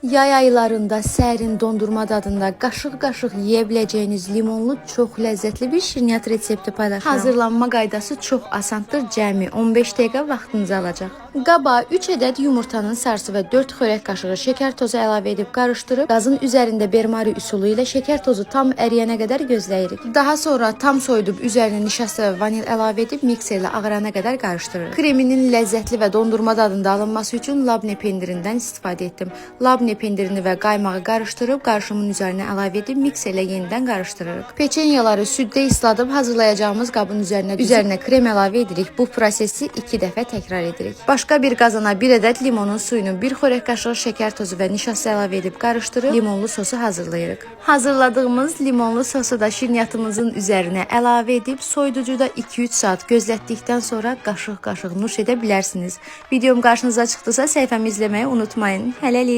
Yay aylarında sərin dondurma dadında qaşıq-qaşıq yeyə biləcəyiniz limonlu çox ləzzətli bir şirniyyat resepti paylaşıram. Hazırlanma qaydası çox asandır, cəmi 15 dəqiqə vaxtınızı alacaq. Qaba 3 ədəd yumurtanın sarısı və 4 xörək qaşığı şəkər tozu əlavə edib qarışdırıb, qazın üzərində bermari üsulu ilə şəkər tozu tam əriyənə qədər gözləyirik. Daha sonra tam soyudub üzərinə nişasta və vanil əlavə edib mikserlə ağarana qədər qarışdırırıq. Kreminin ləzzətli və dondurma dadında alınması üçün labne pendirindən istifadə etdim. Labne pendirini və qaymağı qarışdırıb, qarışımın üzərinə əlavə edib mikserlə yenidən qarışdırırıq. Peçenyaları süddə isladıb hazırlayacağımız qabın üzərinə krem əlavə edirik. Bu prosesi 2 dəfə təkrar edirik. Başqa bir qazana 1 ədəd limonun suyunu, 1 xörək qaşığı şəkər tozu və nişasta əlavə edib qarışdırıb limonlu sosu hazırlayırıq. Hazırladığımız limonlu sosu da şirniyyatımızın üzərinə əlavə edib soyuducuda 2-3 saat gözlətdikdən sonra qaşıq-qaşıq nuş edə bilərsiniz. Videom qarşınıza çıxdısa səhifəmi izləməyi unutmayın. Hələlik.